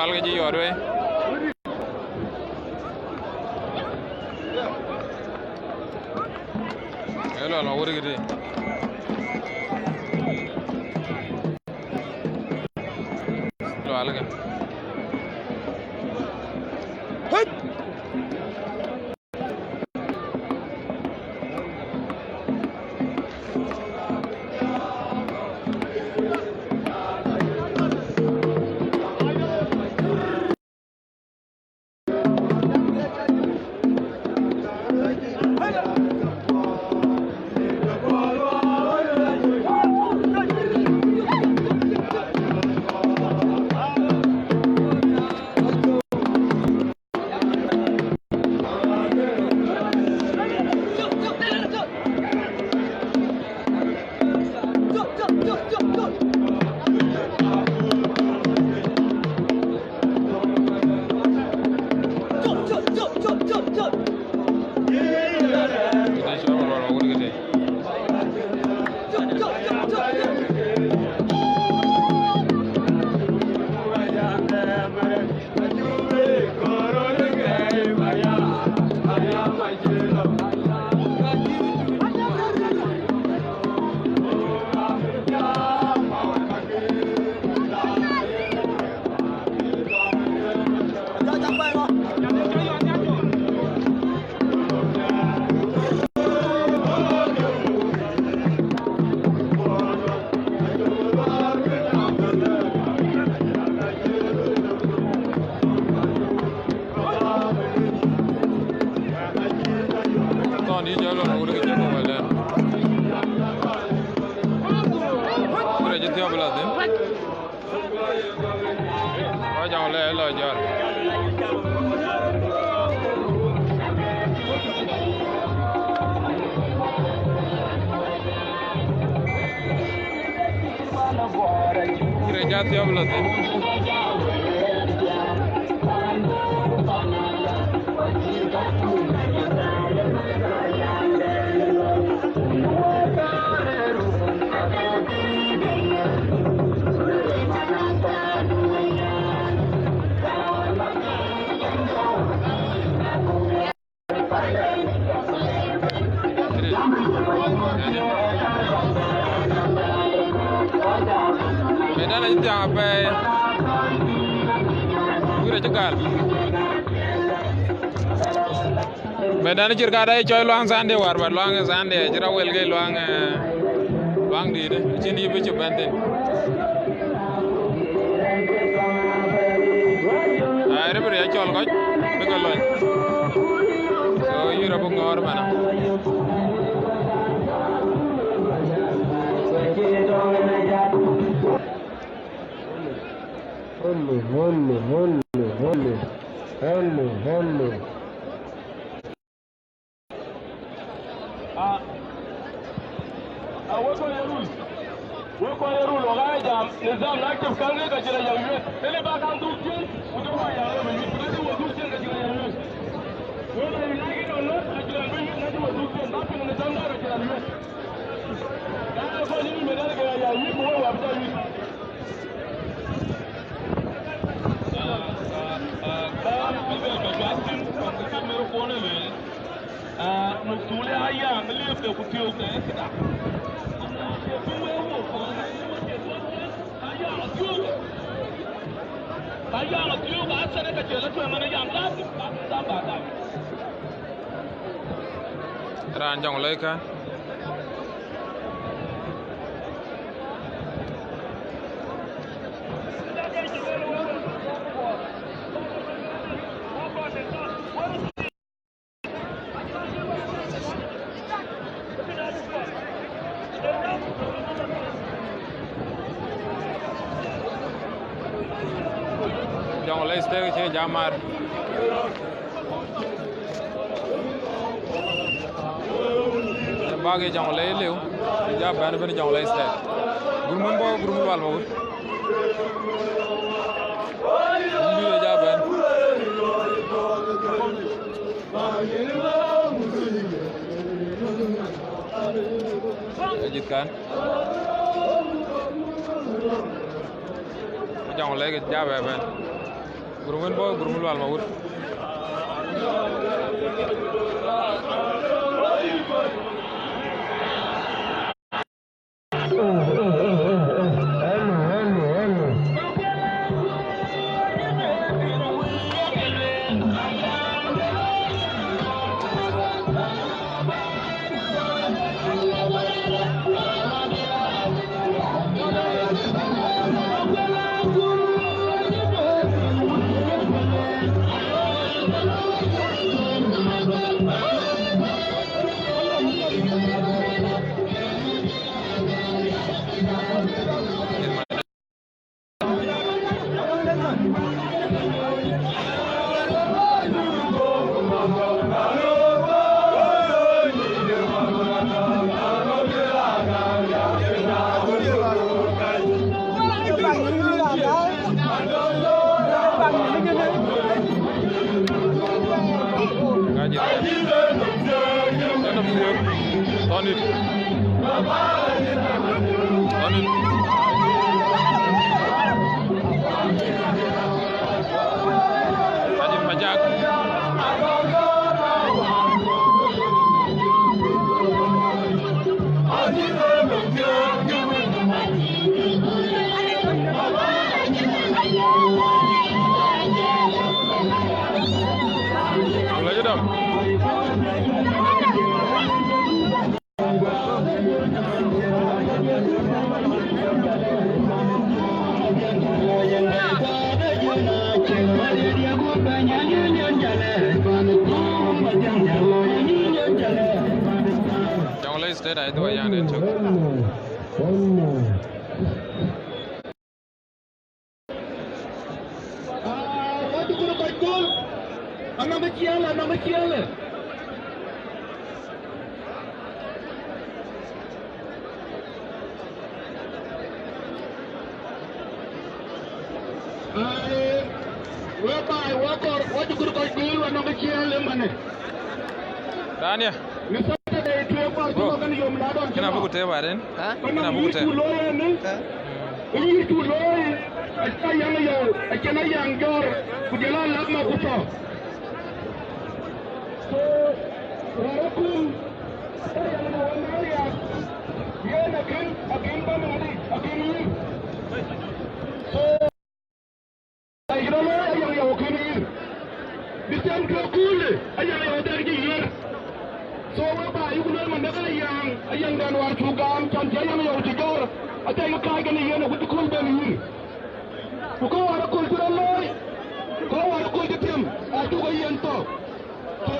alga ji yorwe hello la wuri gidi hello alga Rejati ablate medana jang apa ure jagal medana jirgada e coy luang sande war ba luang sande jira welge luang di de cin yibe ci benten ay rebre ya col ko daga loñ so yura bu ngor mana Hello. Weko yeru lo ga jam nizam na kif kan ga jira yayu tele ba kan du kin udu ba ya ga mi udu wo du kin ga jira yayu wo ba ina gi do no ga jira mi na du wo du kin ba kin nizam na ga jira yayu da ko ni me da ga yayu ko wa ba yi Mutule haya ngeliep de kutio ke kita. Haya kutio ka asare ka jela tu mana yang lagi tambah dah. Ranjang leka Jonglei State che jamar bagi Jonglei leu ja ban ben Jonglei State gurmun wal mo ngi ja ban lanjutkan Jonglei ke ja ban gurmun wal mo Jonglei State ay do yang den chuk Watu kuna kwa gol. Anamekiala. Watu kuna kwa gol anamekiala mane. Tania kena buku te waren kena buku te ini tu loy acha yang yo acha yang jor kujela lama kuto so walaupun yang nawaria ye akin ba mali akin ni so ayro yang yo kini bisam ko kule ayang yo dargi yer so ba yugo man daga yang dan war tugam tan yang yo tigor ata yo ka gani yena ko kul ben yir ko wara kul loy ko wara kul tem atu ko yen to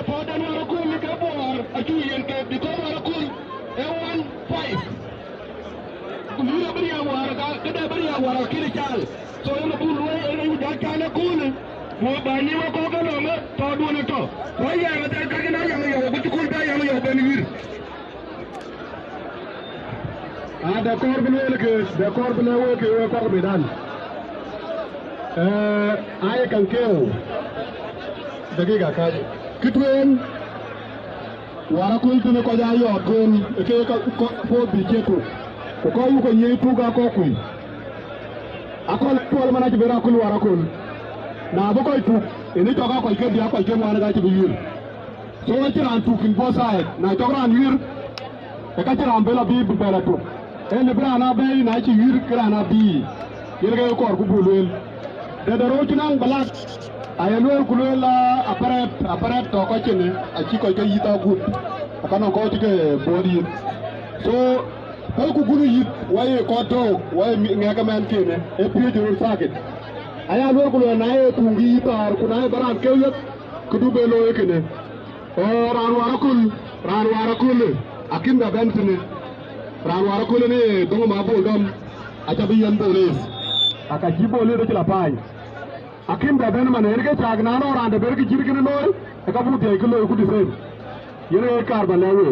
po dan wara kul mi ka bor atu yen ke bi ko wara kul e 15 kumira bari ya wara kada bari ya wara kiri chal so yo bu loy e yu da kana kul mo ba ni ko ko no me to du na to ko ya ga da ka na yang yo ko kul da yang yo ben yir d'accord bine ke ko bidan ay kan keo dagiga ka kitwen wara ko tune ko ja yo kon ke ko fo bi keto ko yu ko nyi tuga ko kuy akol pol mana ci bera kul wara kon na bu koy tu ini to ka ko ke dia ko ke mo na ga ci bi yir so ci ran tu kin bo sai na to ran yir e ka ci ran bela bi bu bela tu ele brana bay na ci yir krana bi yirga ko ko bulul de daro ci nang balak ay lol ku la apparet to ko ci ne a ci ko yita gut kana ko ci ke bodi so ko ku gulu yit waye ko to waye ngaka man kene e pi de saket aya lol ku na e tu ngi tar ku na baran ke yet ku du be lo kene o ran wara kul akinda bentene ran wara kul ne do ma bo dom acha bi yan bolis aka jibo le do ci la pay akin da ben man erge chagna no rande berge jirgin loy ka bu de ko loy ku di sen yere kar ba lawe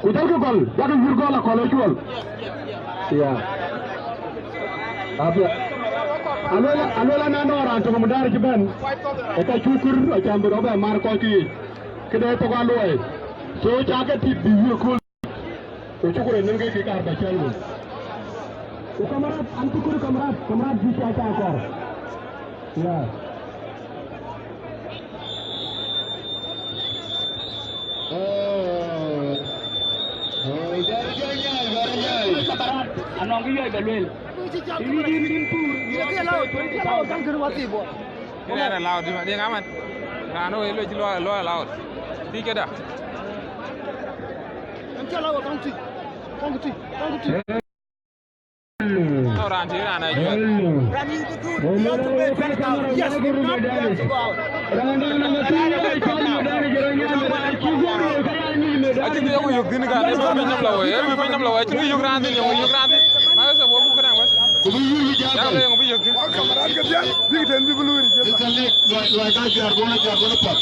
ku dal ko gol da ko jurgo la ko lay jol ya abla alola na no rande mo dar ci ben e ka chukur a chambo ba mar ko ki kede to ko loy so jaga ti bi ko to chukure nenge ki kar ba chalwo o kamarad antikuru kamarad ji cha ta kor ya anong giyoy balwel din pur ya lao kan kru wati bo Kira lao di dia ngaman. Rano elo ji lo lao. Di keda. Kan lao kan ti. Orang ti rana ju. Rani itu tu. Yes, Aji dia ko yug din kan ba nyam la way bi nyam la way ci yug rande ni yug rande ma sa bo bu ko dang was ko bi yug ja ya la bi yug din kamarad ga dia bi den bi buluri jelle wa ka jar gona pat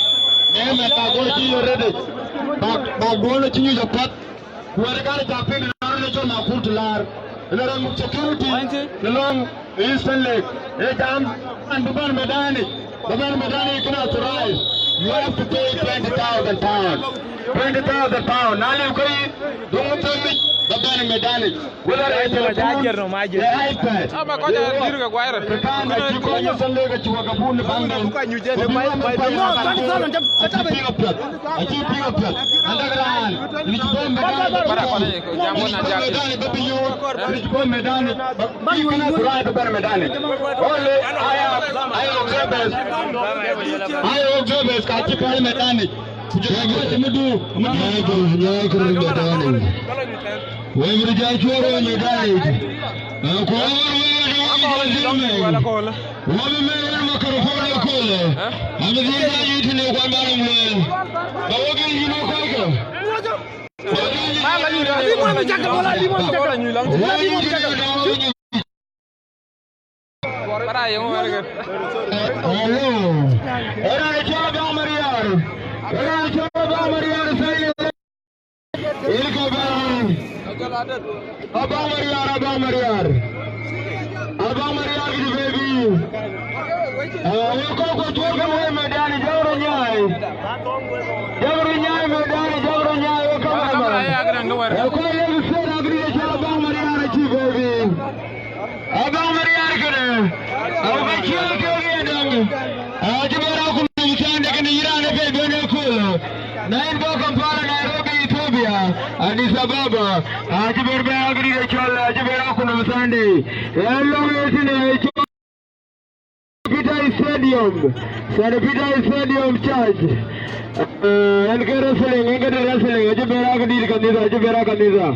me ta go ci rede ba gona ci ñu pat ko ga ta pe na jo ma kurtular ram security long eastern lake e dam and Baban Medani can authorize you have to pay 20,000 pounds. 20,000 pounds. Now you can don't tell me Baban Medani. Whether I tell you iPad. Ama ko ja diru ga gwaira. Kan ko ñu sande ga ci waga bu ne bang ko ñu jëne bay no tan sala jam ta be aji pick up underground ni ci bombe para ko ko jambo na ja Medani ba bi ñu ni ci bombe Medani ba ñu na drive Baban Medani only I observe ka ci pal Medani para yang warga. Orang coba Mariar. Orang coba Mariar saya. Ilko bang. Abang Mariar. Abang Mariar di baby. Kau coba Medani jauh nyai. Jauh nyai Medani jauh nyai. Kau yang sudah agri Abang Mariar di baby. Abang Mariar kena. Aku kecil kaya dong. Coba aku misalnya dengan Iran apa benar cool. Naik bawa Kampala, Nairobi, Ethiopia, Addis Ababa. Coba beragri kecil. Coba aku misalnya. Hello, sini. Sanapita Stadium Church. Engkau wrestling. Coba beragri kanisa.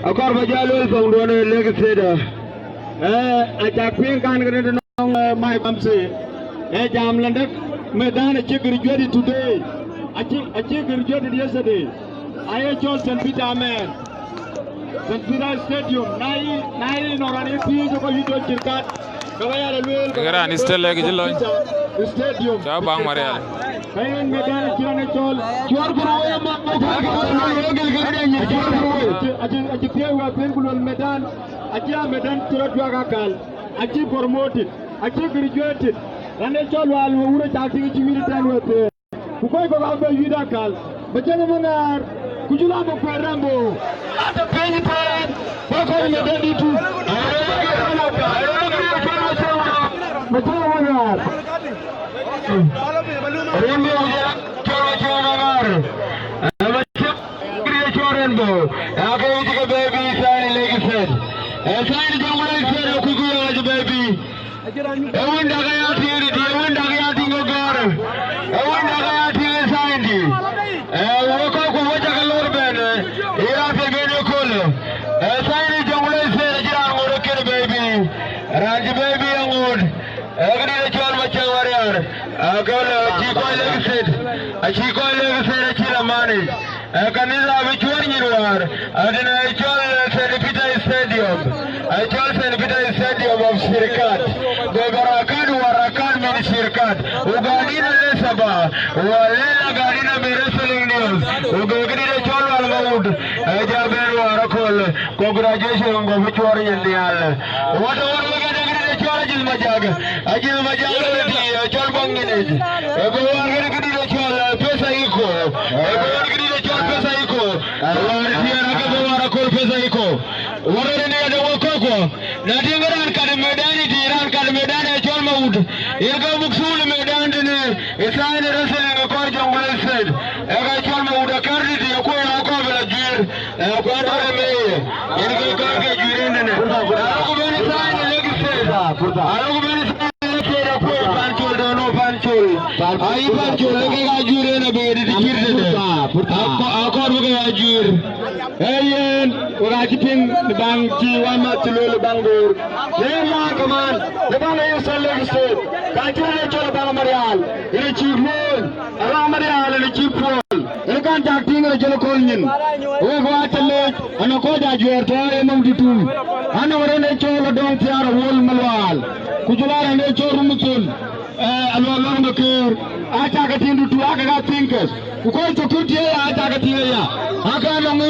Aku berjalan sangguan lagi seda. Ajak kan kena nong mai bamse. Jam landak Medan achieve graduated today. Achieve graduated yesterday. I chose St. Peter man. St. Peter Stadium. Nai norani pi jo ko hito cirkat. Kawaya lel. Gara ni still lagi jelon. Stadium. Coba bang Marial. Kayan Medan kirane chol. Chuar pura ma gel garanya. Chuar pura. Achi pia pengulon Medan. Achi Medan churat wa kakal. Achi promoted. Achi graduated. Rane chol wal ure chati ki chimiri tanwote. Kukoy ko gambe yida kal. Bajana mangar kujula mo parambo. Ata peni pan. Bako ni dedi tu. Bajana mangar. Rembo ya choro mangar. Amacha kriya chorenbo. Ake iti baby sani legi said. Sani jangulai said kukuya aja baby. Ewan dagaya tiri di ewan dagaya tinggal gar. Ewan dagaya tiri sandi. Woko ko waja kalor bene. Ira pe bene kolo. Sandi jangulai se jira ngoro kene baby. Ranji baby angod. Agni le chol macha warrior. Agala chiko legset. Chiko legset chira mani. Kanisa vichuar nyirwar. Adina chol St. Peter Stadium. I told St. Peter Stadium of Shirikat. The Barakan Warakan means Shirkat, Ugadina Lesaba, Walena Gadina Wrestling News, Ugagri Chol Almaud, Jaberu Arakol, congratulations on Victory in the Al. What the charge is Majag? I give Majag Chol Banginage. Everyone get the Chol Pesaiko. Everyone get the Chol Pesaiko. Arakol Pesaiko. What are the Wakoko? Nothing around Kadamedani, Iran Kadamedani, Chol Maud. Irga Buksul Medan, it's not a wrestling according to what I said. Ega Chol Maud, a cardid, a coin, a cover, a jewel, a quarter of a mayor. Irga Karka Jurin. I don't go any sign, a leg said. I don't go any sign. Panchol, no Panchol. I Panchol, looking at you in a bed, it's a Jur. Ayen, Urajiting, the Bang, Chiwama, Chulu, Bangur. Lema, come on, the Bang is a leg state. Kanchol, Bangamarial, in a cheap moon, a Ramarial, and a cheap pool. You can't talk to a Jolokonian. We go at the lake, and a Koda, you are toiling to two. I know when they told a don't tear a whole Malwal. Kujula and they told Rumutul. Along the curve, I take it into two Aga thinkers. Who call to Kutia, I take it here. Aga long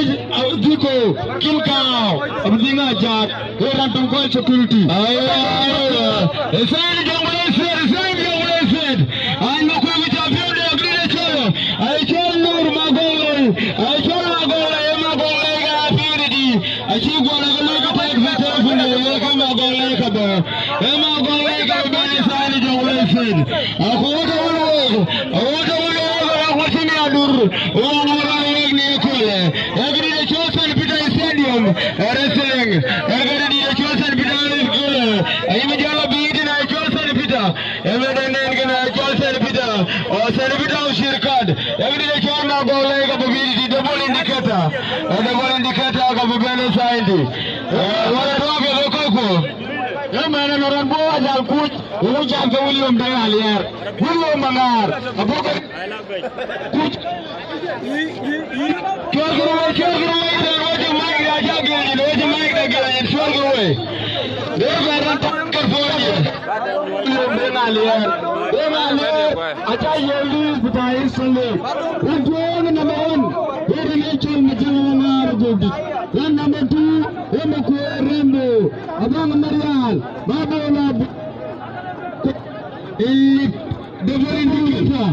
Duko, Kilkao, Abdinga Jack, they run to call security. The same young said, I know which of you they agree each other. I told you, Magolo, I told Magola, Emagola, Purity. I see one of the local take the telephone, Emagola, Emagola, Benny Johnson. I want to know every day chosen Peter Stadium, wrestling, every day chosen Peter is good. I'm a job beating I chosen Peter, every day I chosen Peter, or Senator Shirkat, every day chosen a goal like a mobility, the ball indicator, and the ball indicator of a better scientist. What a talk of Coco. The man and a boy are good, who jump the William Dalier, William Manar, a book of number 2, Rembo, Abang Marial, Babola, double indicator,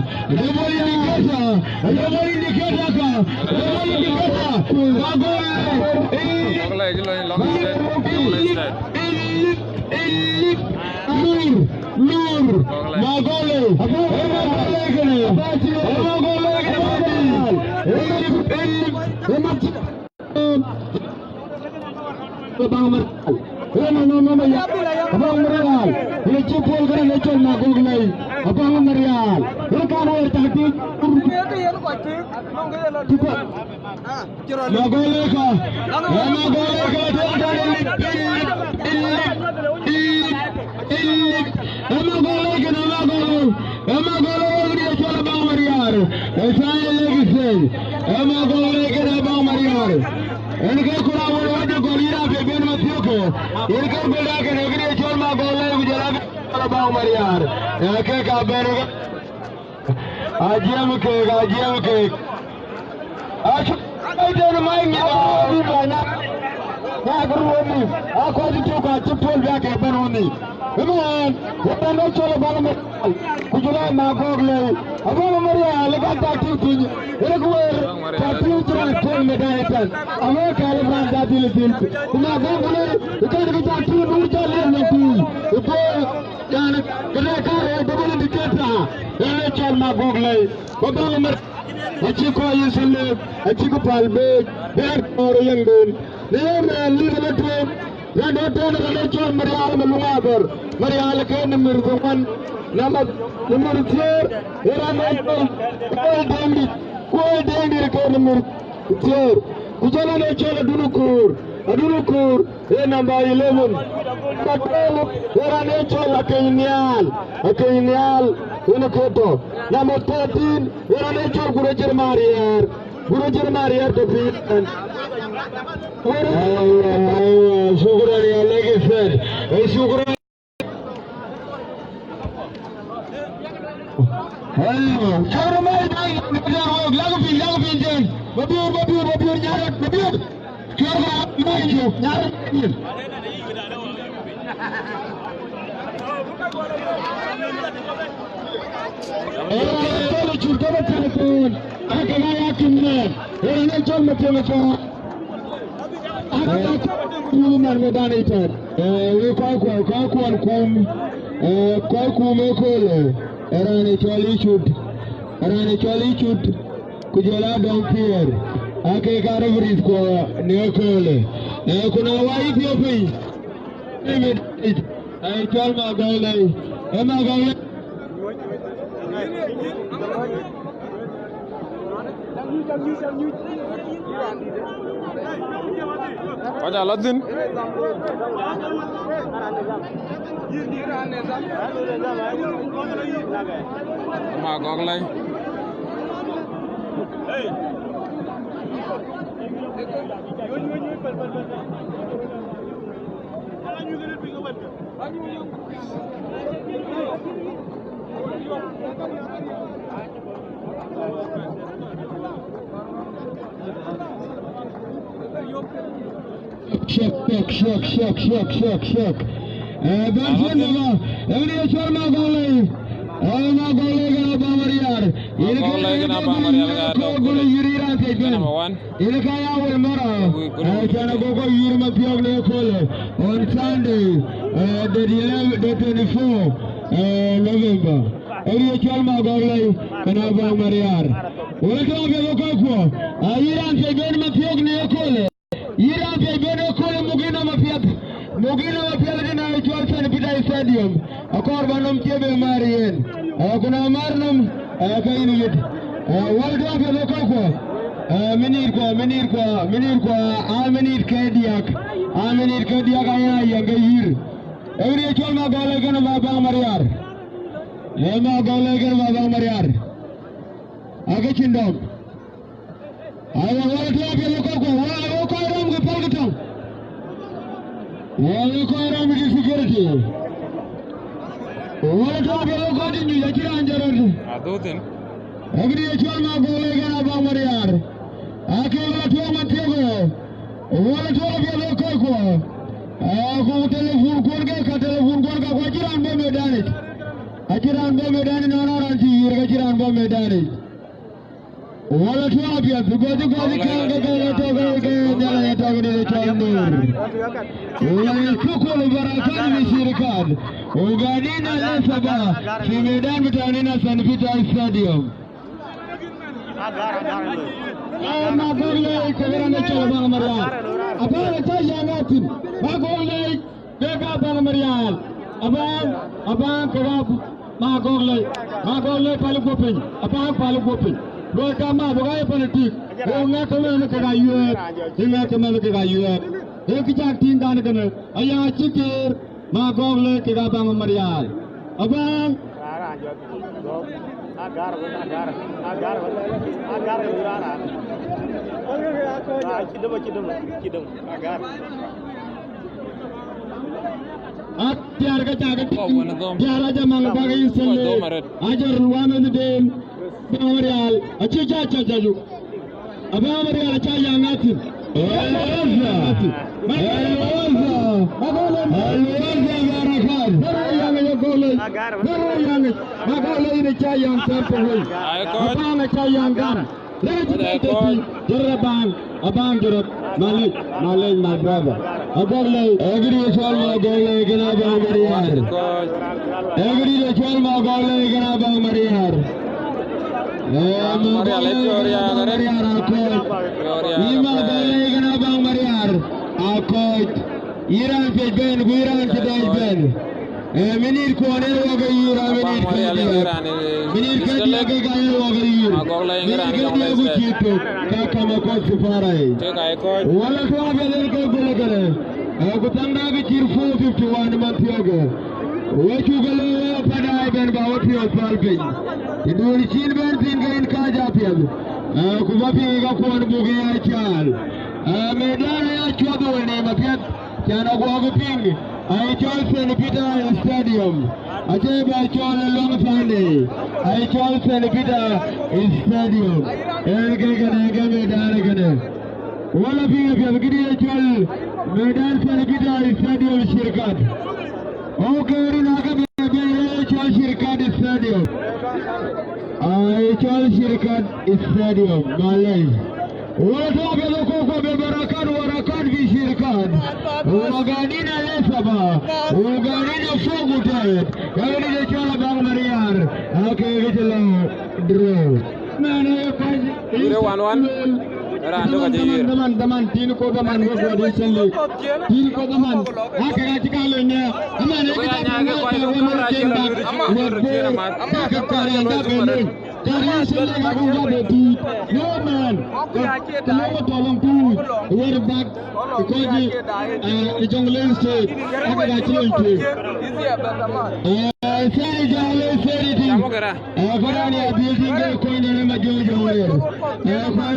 number 11. Number 13, Gurujar Maria to beat and Sugar, Hello. Choro mai dai lagu pin jen. Babur nyarat babur. Choro mai jo nyarat. Kalau cuba telefon, agak yakin ni. Orang jual macam. Human medan itu. Kau kum ekole. Erani chali chut. Kujala dompir. Ake karabris ko ekole. Kuna wife yopi. Ini chal magalai. Magalai. Ada ladin. Ma goglai. Shock. Bensin Evni Sharma Golai. Ma Golai gana Bamariyar. Yuriran Saipan. Ilkaya will Mara. Chana Gogo Yurma Piogle Kole. On Sunday, the 24 November. Evni Sharma Golai gana Bamariyar. Welcome to Gogo. Iran Saipan Mapiogle Kole. Iran Saipan Kole Mugina Mapiat. Mugina Mapiat Johnson Peter Stadium. Akor Banam Kebe Marian. Kuna Marnum Kainit. Welcome to Gogo. Minir Kadiak ayah Gayir. Every Cholma Galagan of Abang Mariar. Yama Galagan of Abang Mariar. Agachin dog. I want to have a look at the Palgaton. Wallocaram with security. What have you got in you? Every Cholma Galagan of Abang Mariar. I came at home at Tiago. What a job you look at. Go telephone Gorga, Wajiran Bomedanit. Ajiran Bomedan in honor to you, Gajiran Bomedanit. What a job you have to go to the Canada. Uganina Lesaba, Simedan Vitanina San Peter Stadium. Magolai Kavarana Chalabang Marial. Abang Chayanatin. Magolai Bega Bang Marial. Abang Kagab Magolai Palupopin. Abang Palupopin. Rokama Bogai Politik. Onakaman Kagayuat. Himakaman Kagayuat. Ekijak Tin Danakan. Ayah Chikir. Magolai Kagabang Marial. Abang agar Tiar kacagat tiara jamang bagai sele ajar ruamen den Bamarial acica caju Bamarial aca yangatin Magolai ini cayang terpulih. Abang cayang gam. Abang jerut Malik my brother. Agolai agri soal magolai kena Bang Mariar. Agri soal magolai kena Bang Mariar. Magolai kena Bang Mariar. Akot Iran pejben, Iran pejben. Minir Kuaner Wagayura, Minir Kadiak Wagayura, Minir Kadiak Kakama Kosufarai. Walla Travel Gulagare, Agutanga Chir 451 Matioga. What you go Padai Ben Bawatio Palpin. You do Chin Bentin in Kajapian. Kuvapi Gakuan Bugia Chal. Medania Chabo name of Yet. Chana Wagaping. I Johnson Peter Stadium. Stadium. I tell you about Charlie Long Sunday. I told St. Peter Stadium. All of you, if you have a good Medan St. Peter Stadium Shirkat. Okay, Shirkat Stadium. I told Shirkat Stadium, Malay. What have you look over the Barakan vi Shirkat? Uganina Lesaba, Uganina Fogutet, Uganina Chalabang Mariar. Okay, little draw. Man, teman tin ko daman ko di sele tin ko daman akara tikalenya amane ko nyaage ko ay ko rajela Dari sele ga ko jabe ti no man ko tolong tu wer back ko ji Jonglei state akara chilti seri Jonglei seri ti farani building ko ne ma jojo wer ko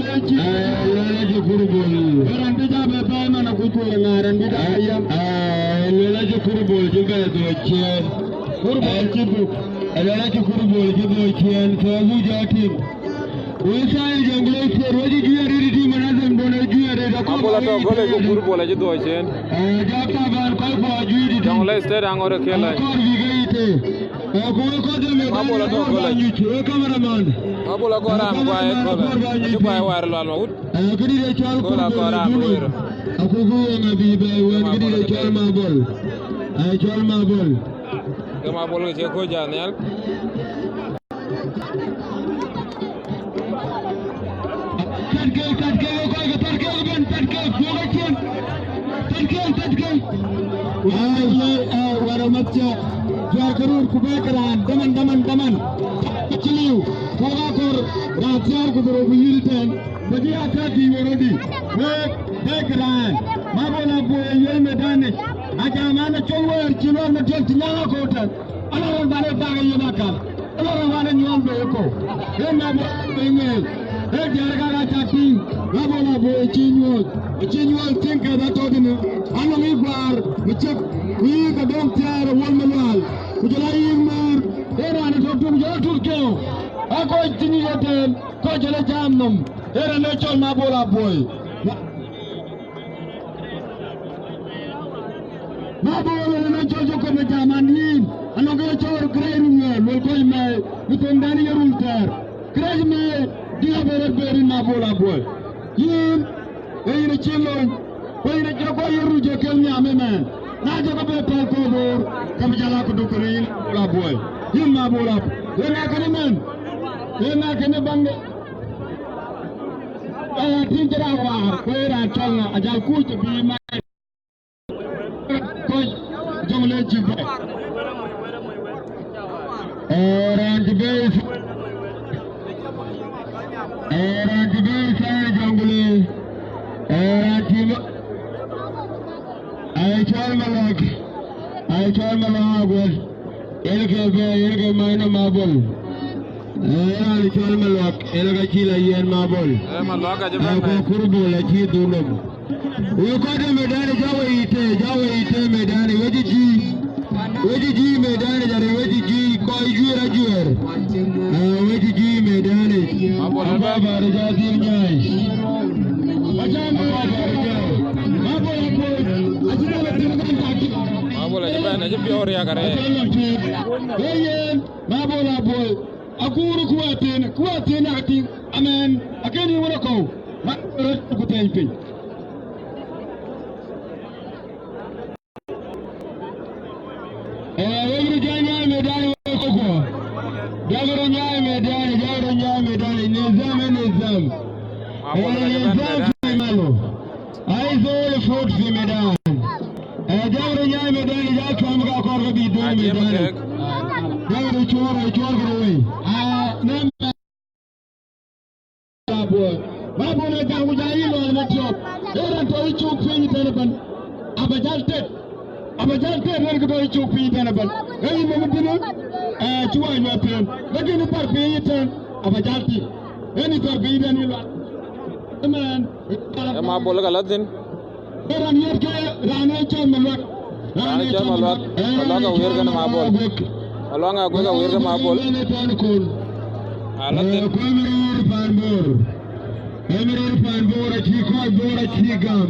Lolaji kurubol. Ran bija be pa mana kuchura ngaran bija ayam. Lolaji kurubol juga do chien. Kurubol jibu. Lolaji kurubol jibu chien sabu jatim. Usai jungle se roji juya ridi manazam dona juya rida ko. Bola to gole ko kurubol ji do chien. Jata ban ko ko juidi. Jungle se angore khela. Kor vigite. Ko de me. Bola to gole. Cameraman. Bola ko ram ko ay ko. Ju bay war lal ma wut. Kadi de chal ko. Bola ko ram wero. Aku go na bi be wen kadi de chal ma bol. Ay chal ma bol. Kama bol ke ko janel. Waramatcha Jakarur Kubakaran Daman Chiliu Kogakor Rajar Kudro Wilton Bagi Akati Yorodi Bekaran Mabola Boy Medani Ajamana Chowar Chilor Matel Tinyala Kota Alaran Bane Baga Yamaka Alaran Yuan Beko Emabo Bengel Jargara Chati Mabola Boy Chinyol Tinker that Odin Anami Bar Michak we the don't tear a woman Kujalai Mar Era and Totum Yoturko Ako Tiniatel Kojala Jamnum Era Natural Mabola Boy Mabola Natural Joko Jamanin and I'm going to show a great will call my with Daniel Runter Craig me Diabera Berry Mabola Boy Him in a children when a Joko Ruja Kelmi man Naja ko be ko bor kam jala ko dukurin la boy yin ma bola wona kan men wona kan bange tin jara wa ko ra chalna ajal ku to bi ma ko jongle ci be ran be sa jongle I tell Malak was Elke Mina Marble. I tell Malak, Elga Chila Yen Marble. Malaka I go Kurbo, like he do them. We got him Medani Jawa Ite Medani, Wedgie Medani, Wedgie Koi Jura Jur. Wedgie Medani. Ababa Rajati Nice. Mabola jibana jibi ori akare. Mabola boy. Akuru kuatin ati. Amen. Akeni wala ko. Makro kutenpi. Wegru janya medani ko. Jagro nyai medani nizam. Mabola jibana malo. Aizo foot fi medan. Jagro nyai medani ja kam ga kor bi do medani. Jagro chor groi. Mabola jawu jayi lo na chop. Era to ichu fi tanaban. Abajal tet wer ko do ichu fi tanaban. Ei mo mutino chuwa nyopen. Lakini par fi yitan abajal ti. Eni tor bi dan ilwa. Man. Mabola galadin. Era niyake rane chamalwak. Alanga wirga na mabol. Alanga goga wirga mabol. Aladin. Emir Panbor. Chi gam.